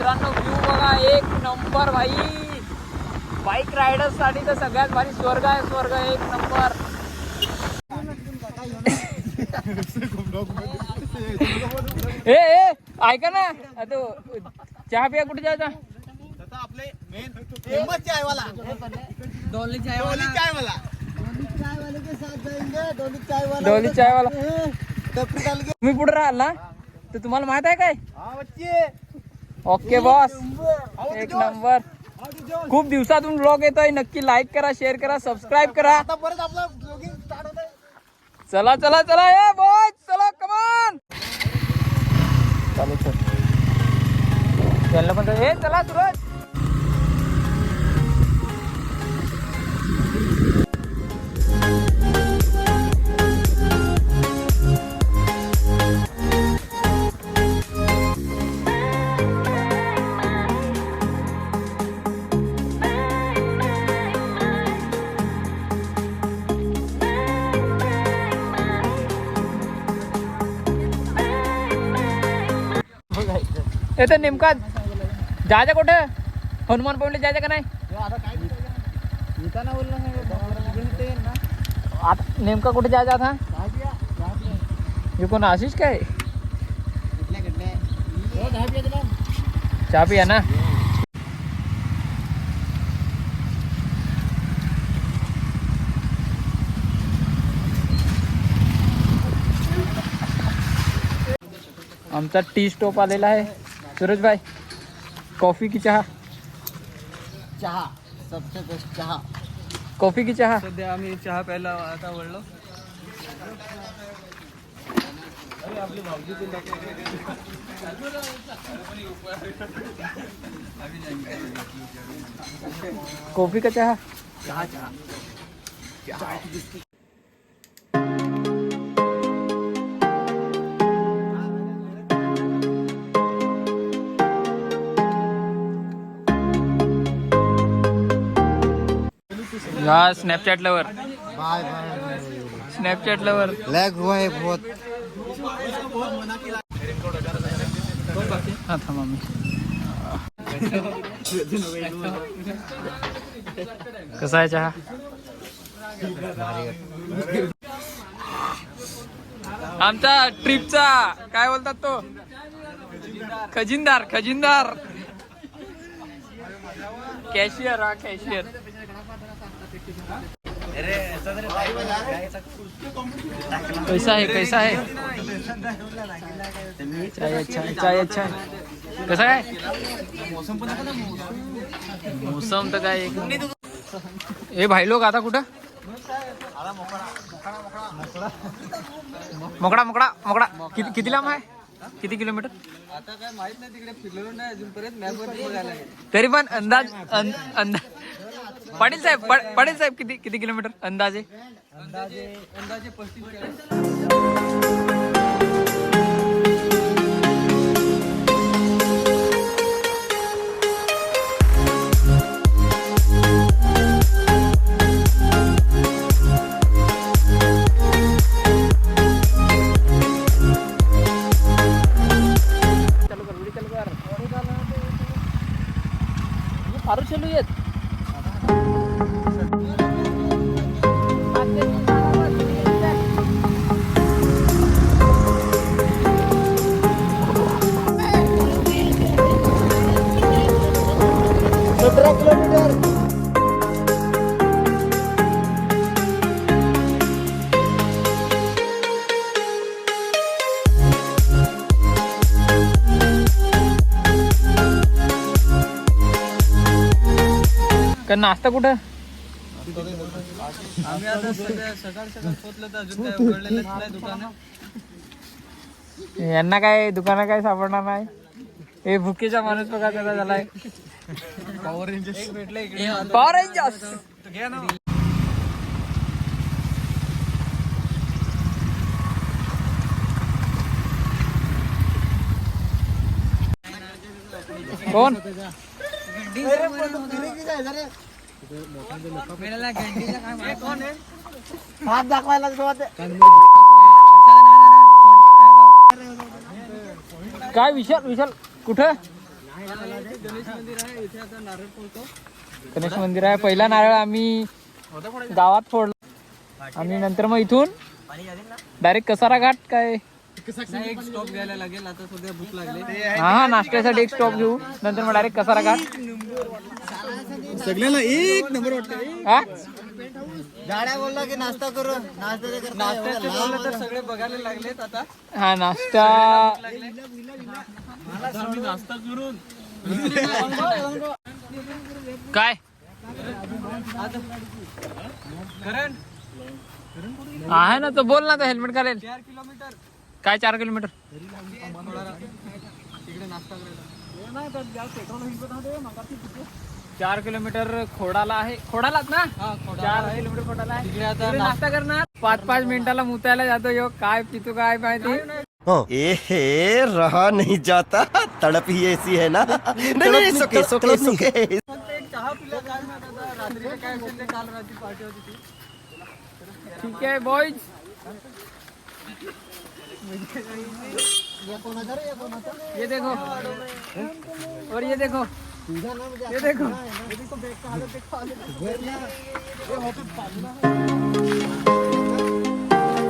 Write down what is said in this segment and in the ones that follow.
मित्रांनो व्ह्यू बघा एक नंबर भाई. बाईक रायडर्स साठी तर सगळ्यात भारी स्वर्ग आहे. स्वर्ग एक नंबर. ए ऐका ना आता चहा पिया कुठे जायचा. आपले मेन फेमस चाय वाला डोली चाय वाला डोली चाय वाला तुम्ही पुढे राहाल ना तर तुम्हाला माहित आहे काय. ओके बॉस एक नंबर. खूप दिवसातून ब्लॉग येतोय. नक्की लाईक करा, शेअर करा, सबस्क्राईब करा. चला चला चला ए बॉस चला कमान. चालू चल पण हे चला सूरज. इथं नेमका जायचं कुठं. हनुमान पवनला जायचं का नाही. आता नेमका कुठे जायचं आता. हे कोण आशिष काय. चहा पिया ना. आमचा टी स्टॉप आलेला आहे. सूरज भाई कॉफी की चहा. चहा सबसे बेस्ट चहा. कॉफी की चहा. सध्या आम्ही चहा प्यायला आता वळलो. आपली भावजी कॉफी का चहा. चहा चहा चहा. हा Snapchat lover. Bye bye. Snapchat lover lag हुआ है बहुत. हा थांबा मी. कसा आहे चहा. आमचा ट्रिपचा काय बोलतात तो खजिनदार. खजिनदार कॅशियर. हा कॅशियर. कैसा है कैसा है. चाय अच्छा है. चाय अच्छा है. कसा आहे. मौसम तर काय. ए भाई लोक आता कुठं. मोकळा मोकळा मोकळा. किती लांब आहे. किती किलोमीटर. आता काय माहित नाही. तिकडे फिरलो नाही अजूनपर्यंत. मॅपवरती बघायला तरी पण अंदाज पाटील साहेब. पाटील साहेब किती किलोमीटर अंदाजे. अंदाजे 35-40. फारू चालू येत. का नाश्ता कुठं. आम्ही आता सकाळ पोहोचलो तर अजून काय उघडलेलं नाही दुकान. यांना काय दुकानं काय सापडणार नाही. हे भुकेचा माणूस बघा त्याला झालाय. पॉवर रेंजर्स भेटले इकडे. पॉवर रेंजर्स घ्या ना. कोण. हात दाखवायला काय विशाल. विशाल कुठं. गणेश मंदिर आहे. पहिला नारळ आम्ही गावात फोडला आणि नंतर मग इथून डायरेक्ट कसारा घाट काय एक स्टॉप घ्यायला लागेल आता, सध्या भूक लागली. हा नाश्त्यासाठी एक स्टॉप घेऊ, नंतर मग डायरेक्ट कसारा घाट. सगळ्याला एक नंबर वाटतं. हा गाड्या बोलला की नाश्ता करू, नाश्त्याचे बोललं तर सगळे बघायला लागलेत आता. हा नाश्ता नाश्ता करून काय करण आहे ना, तो बोल ना, तो हेल्मेट घालेल. 4 किलोमीटर काय 4 किलोमीटर? तिकडे नाश्ता करायला. 4 किलोमीटर खोडाला आहे. खोडालाच ना? हा 4 किलोमीटर खोडाला आहे. तिकडे आता तिकडे नाश्ता करणार. 5-5 मिनिटाला मुतायला जातो. यो काय पितो काय माहिती. ए रहा नहीं जाता, तड़प ही ऐसी है ना. नहीं सुके सुके सुके. फक्त एक चहा पिला काय माहित आता, रात्रीला काय असेल ते, काल रात्री पार्टी होती ती. ठीक आहे बॉयज. ये देखो और ये देखो, ये देखो.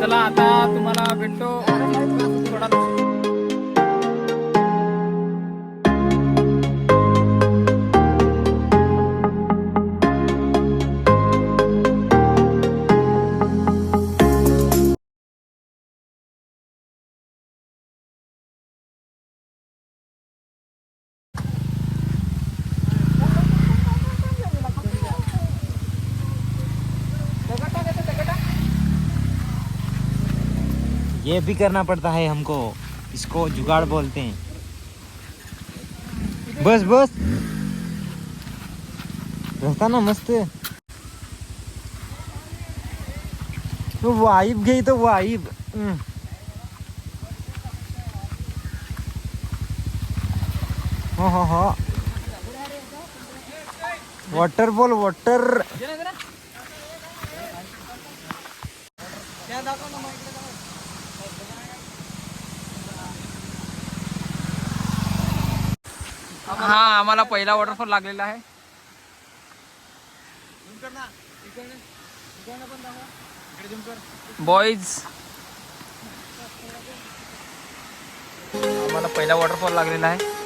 चला आता तुम्हाला भेटतो थोडा. ये भी करना पड़ता है हमको, इसको जुगाड़ बोलते हैं. बस बस रहता ना मस्त. तो वाइब गई तो वाइब. हाँ वाटर बोल वाटर. हा आम्हाला पहिला वॉटरफॉल लागलेला आहे. बॉईज आम्हाला पहिला वॉटरफॉल लागलेला आहे.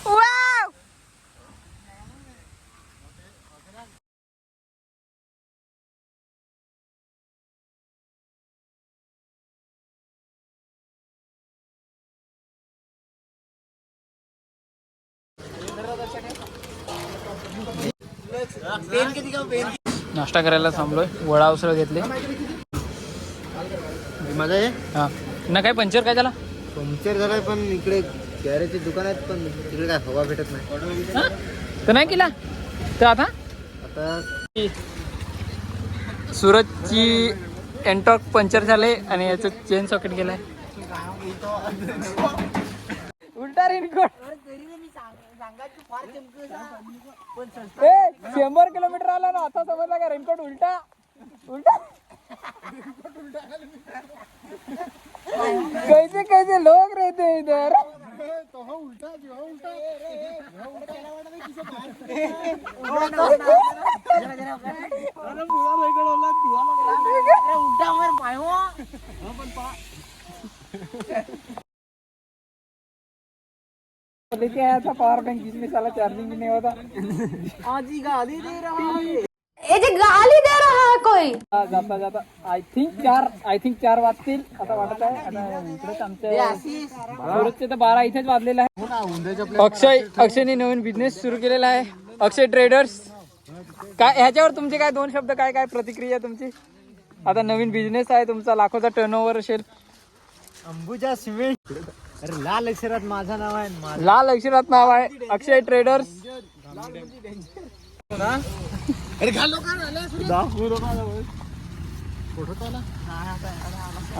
Wow! नाश्ता करायला थांबलोय. वडा उसळ घेतले. मजा आहे. हा ना काय पंचर काय झाला? पंक्चर झालाय, पण इकडे गॅरेजचे दुकान आहेत, पण तिकडे काय हवा भेटत नाही. तर नाही केला तर आता सुरतची एंटॉक पंचर झाले आणि याचं चेन सॉकेट गेलाय. उलटा रेनकोट. 100 किलोमीटर आला ना, आता समजला का रेनकोट उलटा उलटा. कैसे कैसे लोग रहते हैं इधर. लेके आया था पावर बैंक, जिसमें साला चार्जिंग भी नहीं होता. आज ही गाली दे रहा है. ये जे गाली दे रहा है कोई. जाता जाता आय थिंक 4 वाजतील असं वाटत आहे. आता इकडेच आमच्या सुरतचे तर 12 इथेच वाजलेलं आहे. अक्षयने नवीन बिझनेस सुरू केलेला आहे, अक्षय ट्रेडर्स. काय ह्याच्यावर तुमचे काय 2 शब्द, काय काय प्रतिक्रिया तुमची? आता नवीन बिझनेस आहे तुमचा, लाखोचा टर्नओव्हर असेल. अंबुजा सिमेंट. अरे लाल अक्षरात माझं नाव आहे. लाल अक्षरात नाव आहे अक्षय ट्रेडर्स. अरे घालो का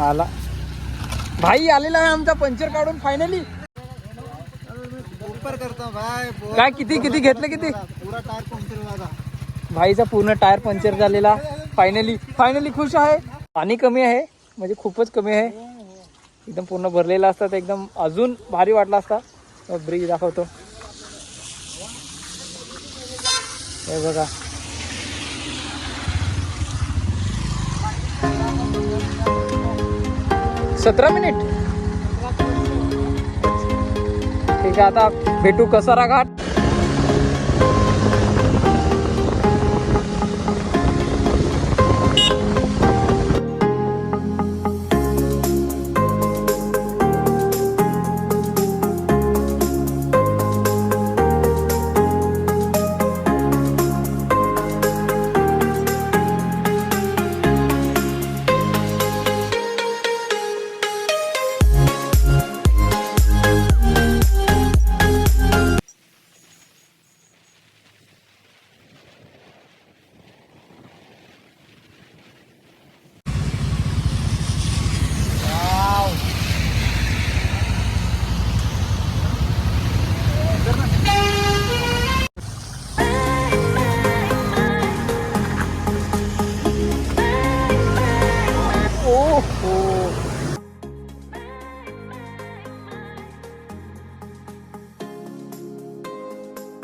आला भाई, आलेला आहे आमचा पंचर काढून फायनली. ऊपर करता भाई. काय किती किती घेतलं किती? पुरा टायर पंक्चर झाला. भाईचा पूर्ण टायर पंक्चर झालेला. फायनली खुश आहे. पाणी कमी आहे, म्हणजे खूपच कमी आहे. एकदम पूर्ण भरलेला असता तर एकदम अजून भारी वाटला असता. ब्रिज दाखवतो हे बघा. सतरा मिनिट. ठीक आहे, आता भेटू कसारा घाट.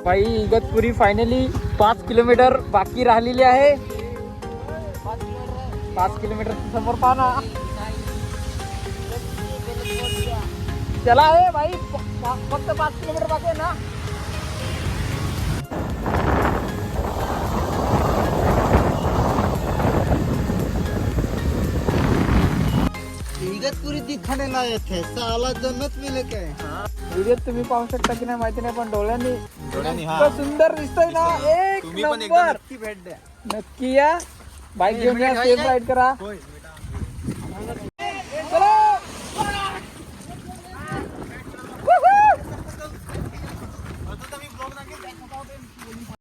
भाई इगतपुरी फायनली 5 किलोमीटर बाकी राहिलेली आहे. 5 किलोमीटर समोर पाहना. चला आहे भाई, फक्त 5 किलोमीटर बाकी आहे ना. इगतपुरी दिखाने लायक है. साला जन्नत मिले काय. व्हिडिओत तुम्ही पाहू शकता की नाही माहिती नाही, पण डोळ्यांनी हा. इतकं सुंदर दिसतोय ना. एक तुम्ही पण एकदा नंबर. नक्की भेट द्या. नक्की या, बाईक घेऊन या, सेफ राईड करा. चलो.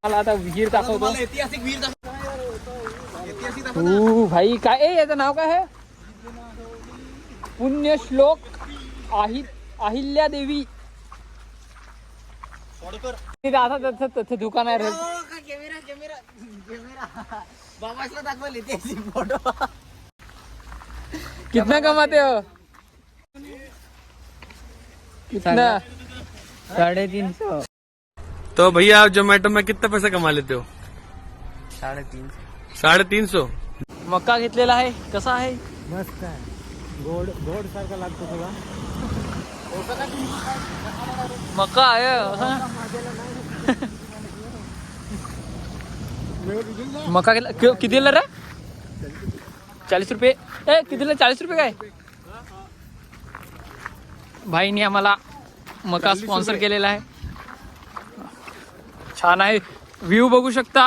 मला आता विहीर दाखवतो. तुम्हाला ऐतिहासिक वीर ऐतिहासिक दाखव. भाई काय याचं नाव काय आहे? पुण्यश्लोक अहिल्या देवी. आता त्याचं दुकान आहे रे. बाबासला दाखवले ऐतिहासिक फोटो. कितना कमाते हो? कितना? 350. तो भैया आप जोमेटो में कितना पैसा कमा लेते हो? 350. 350. मक्का घेतलेला आहे. कसा आहे? मस्त आहे. गोड गोड सारखा लागतो तुला. मक्का आहे. मक्का कितीला रे? 40 रुपये. कितीला 40 रुपये काय? भाईनी आम्हाला मका स्पॉन्सर केलेला आहे. छान आहे. व्ह्यू बघू शकता.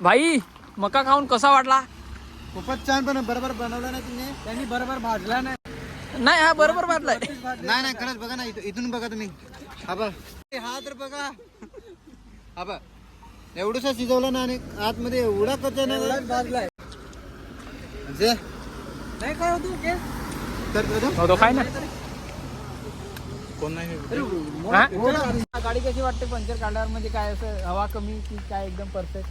भाई मका खाऊन कसा वाटला? खूपच छान. पण बरोबर बनवलं ना तुम्ही. त्यांनी बरोबर भाजला नाही. नाही, हा बरोबर भाजलाय. नाही खरंच बघा ना. इथून बघा तुम्ही. हा बघ, हा तर बघा. हा बघ, एवढंसं शिजवलं ना आणि आतमध्ये एवढा कच्चा नाही भाजलाय. नाही काय होतो काय ना. कोण नाही गाडी कशी वाटते पंक्चर काढल्यावर? म्हणजे काय असं हवा कमी की काय एकदम परफेक्ट?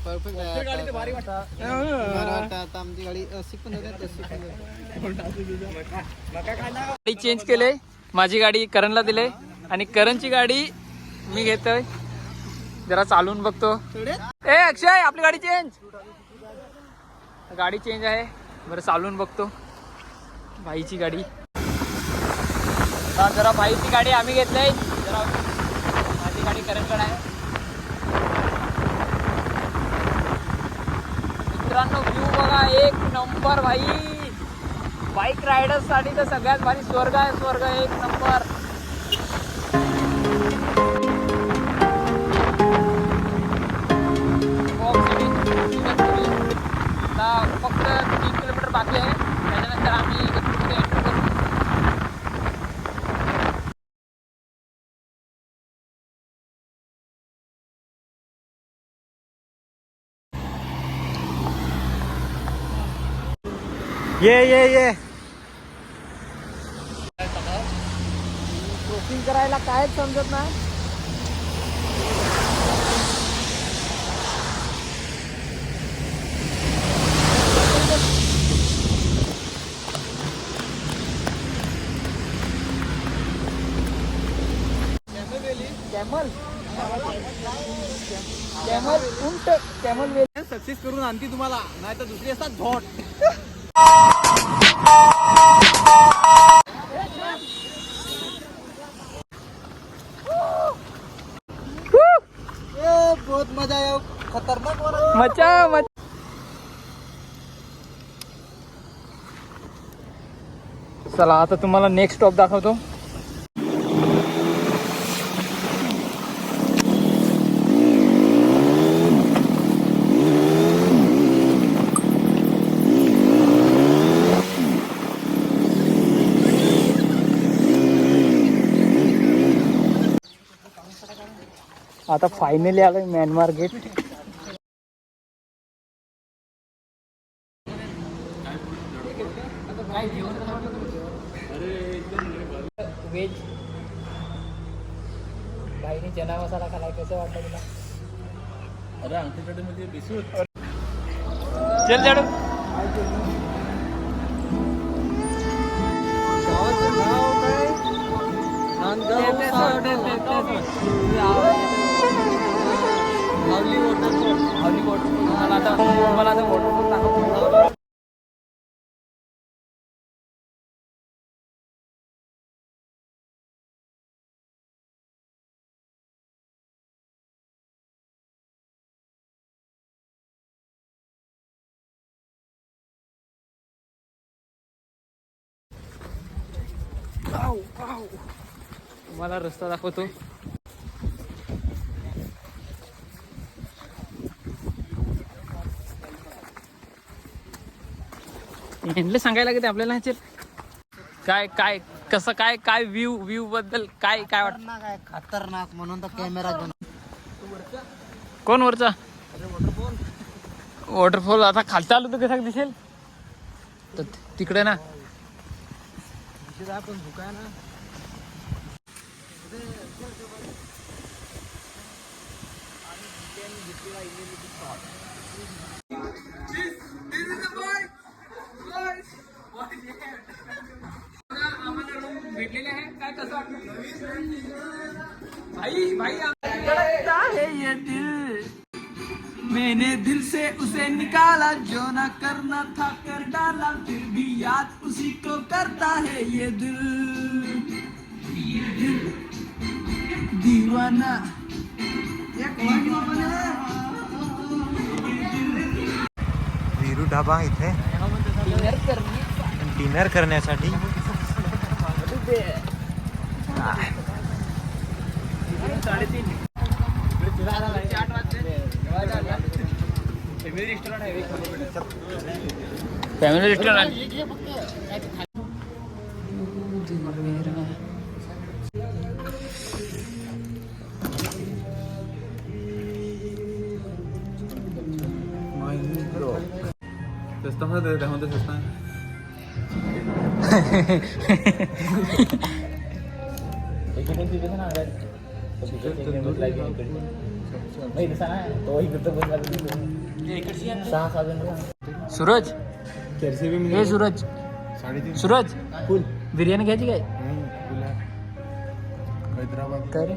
परफेक्ट आहे. गाडी तर भारी वाटतं. आता आमची गाडी अशी पण होते तशी पण गाडी चेंज केले. माझी गाडी करणला दिले आणि करणची गाडी मी घेतोय. जरा चालून बघतो. अक्षय, आपली गाडी चेंज. गाडी चेंज आहे. बरं चालून बघतो भाईची गाडी. जरा भाईची गाडी आम्ही घेतलंय. जरा माझी गाडी करणकडे आहे. मित्रांनो व्ह्यू बघा, एक नंबर भाई. बाईक रायडर्स साठी तर सगळ्यात भारी स्वर्ग आहे. स्वर्ग एक नंबर. फक्त 3 किलोमीटर बाकी आहे. त्याच्यानंतर आम्ही इगतपुरीमध्ये एंटर करू. ये क्रॉसिंग करायला कायच समजत नाही. कॅमल उंट कॅमल वेल सक्सेस करून आणती तुम्हाला, नाही तर दुसरी असतात झोट. बहुत मजा आया, खतरनाक वाला. मचा. चला आता तुम्हाला नेक्स्ट स्टॉप दाखवतो. आता फायनली आलोय म्यानमार गेट. व्हेज बाईने चना मसाला खालाय, कसं वाटतं तुला? अरे आमच्याकडे म्हणजे बिसूट. चल चढ. तुम्हाला आता वॉटरफॉल दाखवतो. तुम्हाला रस्ता दाखवतो. यांना सांगायला लागते आपल्याला काय काय कसं काय काय व्ह्यू बद्दल काय काय वाटत. काय खतरनाक म्हणून तर कॅमेरा घेऊन. कोण वरचा वॉटरफॉल आता खालचा आलो तर कसा दिसेल. तर तिकडे ना आपण झुकाय ना. भेटलेले आहे काय कसं वाटतं. भाई लगता है ये दिल, मैंने दिल से उसे निकाला, जो ना करना था कर डाला, फिर भी याद उसी को करता है ये दिल दीवाना. वीरू ढाबा इथे डिनर करण्यासाठी. Family restaurant. Estamos dejando de estar. Suraj हे सूरज सूरज बिर्याणी घ्यायची काय काय रे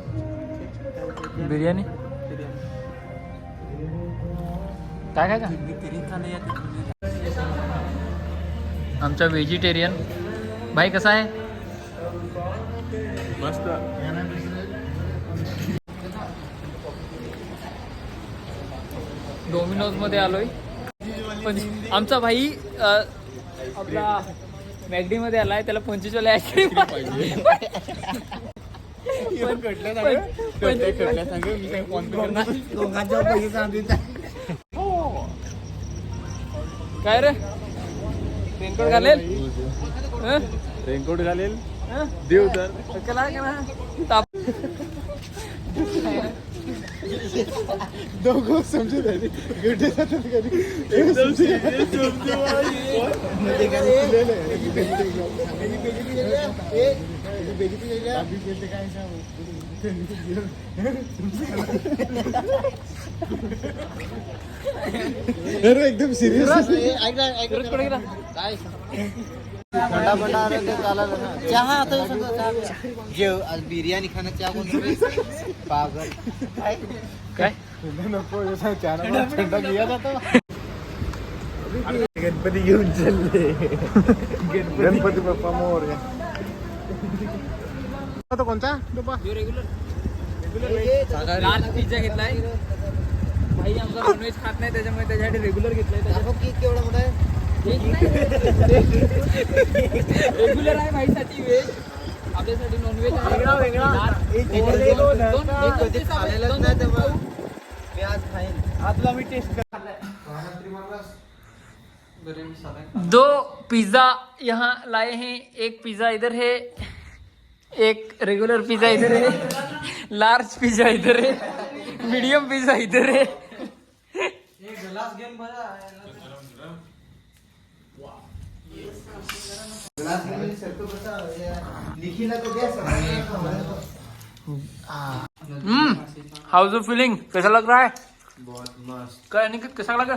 बिर्याणी काय काय का आमचा व्हेजिटेरियन भाई कसा आहे. मस्त. डोमिनोज मध्ये आलोय पण आमचा भाई आपला मॅगडी मध्ये आलाय. त्याला 25 वाले आईस्क्रीम पाहिजे. काय रे रेनकोट घालेल रेनकोट घालेल देव तर ताप दोघं समजू झाली गिरडी जातात कधी एकदम एकदम सिरियस बंडा बंडा चहा आता जेव आज बिर्याणी खाणं चहा कोण पागल काय नको थंडा घ्या जातो गणपती घेऊन चालले गणपती बाप्पा मोरया तो कोणता डब्बा लाल पिझ्झा घेतलाय भाई आमचा नॉनव्हेज खात नाही त्याच्यामुळे त्याच्यासाठी रेग्युलर घेतलाय केक केवढा मोठा आहे रेग्युलर आहे भाईसाठी व्हेज आपल्यासाठी नॉनव्हेज खाल्लेलंच नाही तेव्हा मी आज खाईन आजला मी टेस्ट दो पिज्जा यहाँ लाए हैं एक पिज्जा इधर है एक रेगुलर पिज्जा इधर है लार्ज पिज्जा इधर है मीडियम पिज्जा इधर है हाउ यू फीलिंग कैसा लग रहा है बहुत मस्त काय निकित कैसा लगा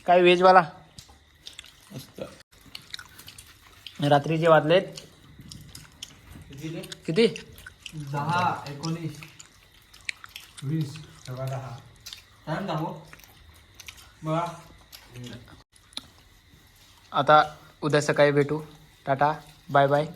काय व्हेज वाला रात्रीचे वाजलेत किती 10-19 20 टाइम दाखव बघा आता उद्या सकाळी भेटू टाटा बाय बाय